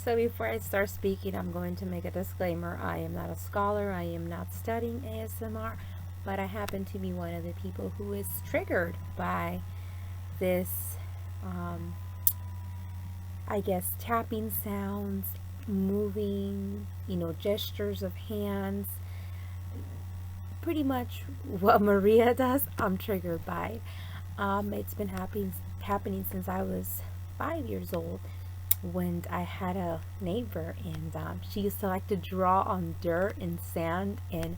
So before I start speaking, I'm going to make a disclaimer. I am not a scholar. I am not studying ASMR, but I happen to be one of the people who is triggered by this, um, I guess, tapping sounds, moving, gestures of hands. Pretty much what Maria does, I'm triggered by. It's been happening since I was 5 years old, when I had a neighbor, and she used to like to draw on dirt and sand, and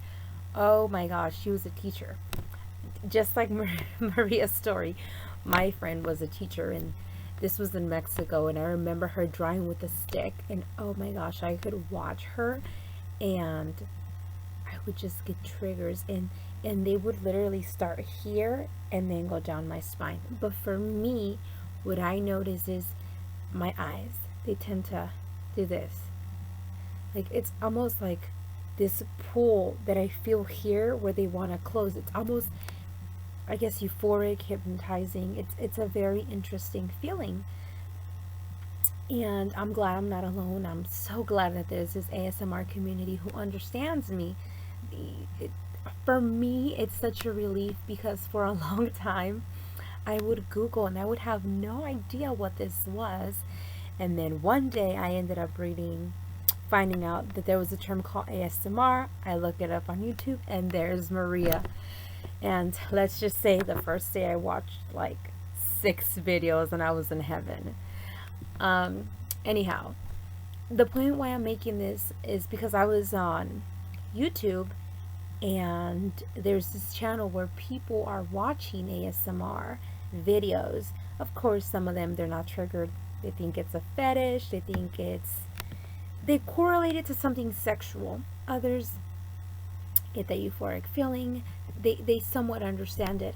oh my gosh, she was a teacher. Just like Maria's story, my friend was a teacher, and this was in Mexico, and I remember her drawing with a stick, and oh my gosh, I could watch her, and I would just get triggers, and they would literally start here and then go down my spine. But for me, what I notice is my eyes. They tend to do this. Like, it's almost like this pull that I feel here where they want to close. It's almost, I guess, euphoric, hypnotizing. It's a very interesting feeling. And I'm glad I'm not alone. I'm so glad that there's this ASMR community who understands me. For me, it's such a relief, because for a long time, I would Google and I would have no idea what this was. And then one day I ended up finding out that there was a term called ASMR. I looked it up on YouTube, and there's Maria. And let's just say the first day I watched like 6 videos and I was in heaven. Anyhow, the point why I'm making this is because I was on YouTube, and there's this channel where people are watching ASMR videos. Of course, some of them, they're not triggered. They think it's a fetish. They correlate it to something sexual. Others get that euphoric feeling. They somewhat understand it.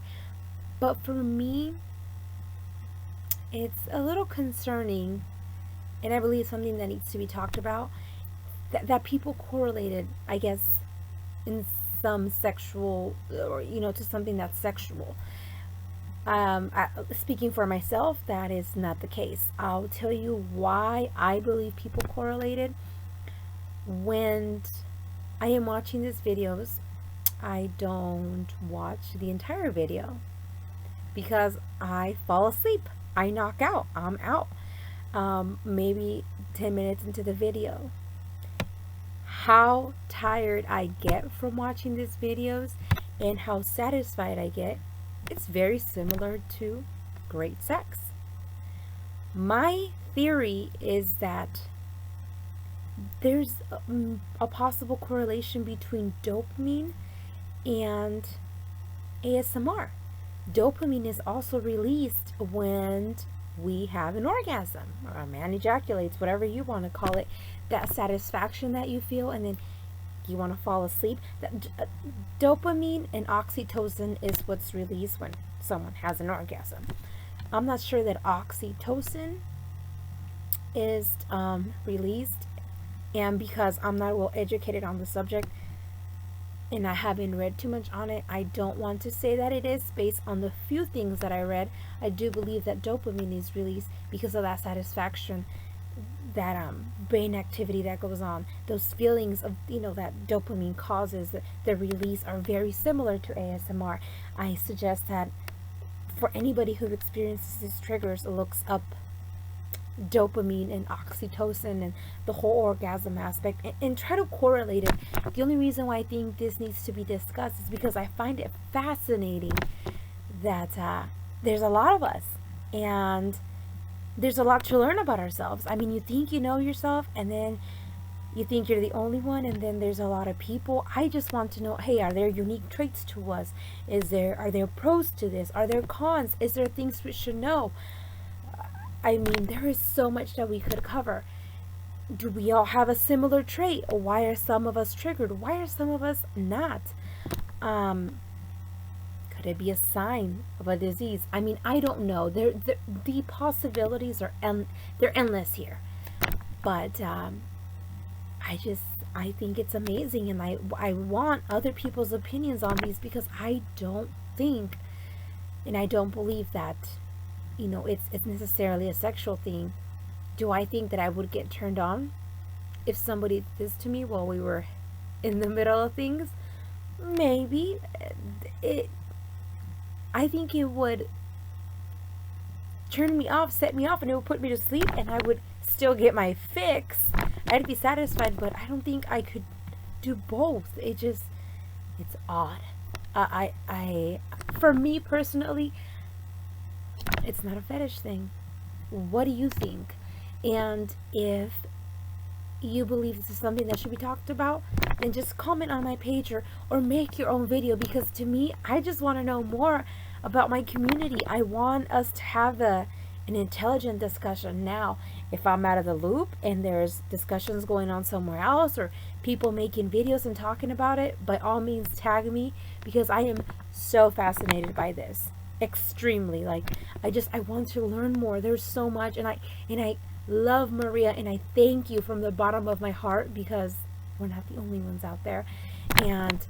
But for me, it's a little concerning, and I believe something that needs to be talked about, that people correlated, I guess, in some sexual, or to something that's sexual. Speaking for myself, that is not the case. I'll tell you why I believe people correlated. When I am watching these videos, I don't watch the entire video, because I fall asleep. I knock out. I'm out. Maybe 10 minutes into the video. How tired I get from watching these videos and how satisfied I get, it's very similar to great sex. My theory is that there's a possible correlation between dopamine and ASMR. Dopamine is also released when we have an orgasm, or a man ejaculates, whatever you want to call it. That satisfaction that you feel, and then you want to fall asleep. Dopamine and oxytocin is what's released when someone has an orgasm. I'm not sure that oxytocin is released, and because I'm not well educated on the subject and I haven't read too much on it, I don't want to say that it is. Based on the few things that I read, I do believe that dopamine is released because of that satisfaction, that brain activity that goes on. Those feelings of that dopamine causes, the release, are very similar to ASMR. I suggest that for anybody who experiences these triggers, looks up dopamine and oxytocin and the whole orgasm aspect, and try to correlate it. The only reason why I think this needs to be discussed is because I find it fascinating that there's a lot of us, and there's a lot to learn about ourselves. I mean, you think you know yourself, and then you think you're the only one, and then there's a lot of people. I just want to know, hey, are there unique traits to us? Are there pros to this? Are there cons? Is there things we should know? I mean, there is so much that we could cover. Do we all have a similar trait? Or why are some of us triggered? Why are some of us not? Could it be a sign of a disease? I mean, I don't know. The possibilities are they're endless here. But I think it's amazing, and I want other people's opinions on these, because I don't think, and I don't believe that it's necessarily a sexual thing. Do I think that I would get turned on if somebody did this to me while we were in the middle of things? Maybe. It. I think it would turn me off, set me off, and it would put me to sleep, and I would still get my fix. I'd be satisfied, but I don't think I could do both. It's odd. For me personally, it's not a fetish thing. What do you think? And if you believe this is something that should be talked about, then just comment on my page, or make your own video, because to me, I just want to know more about my community. I want us to have an intelligent discussion. Now, if I'm out of the loop and there's discussions going on somewhere else, or people making videos and talking about it, by all means tag me, because I am so fascinated by this. Extremely. Like, I want to learn more. There's so much, and I love Maria, and I thank you from the bottom of my heart, because we're not the only ones out there, and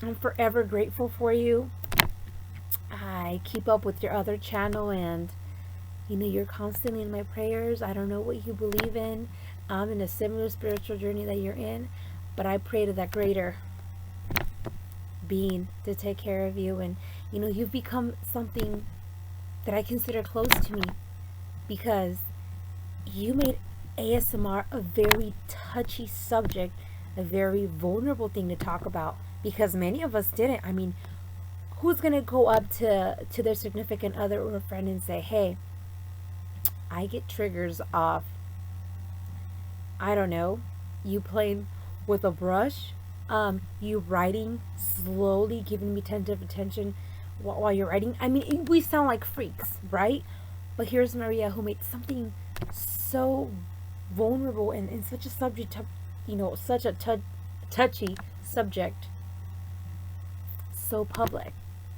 I'm forever grateful for you. I keep up with your other channel, and you're constantly in my prayers. I don't know what you believe in. I'm in a similar spiritual journey that you're in, but I pray to that greater being to take care of you. And you've become something that I consider close to me, because you made ASMR a very touchy subject, a very vulnerable thing to talk about, because many of us didn't. I mean, who's gonna go up to their significant other or a friend and say, hey, I get triggers off, I don't know, you playing with a brush, you writing slowly, giving me tentative attention while you're writing. I mean, we sound like freaks, right? But here's Maria, who made something so vulnerable and such a subject, such a touchy subject, so public.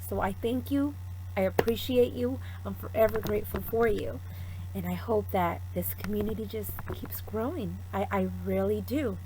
So I thank you. I appreciate you. I'm forever grateful for you. And I hope that this community just keeps growing. I really do.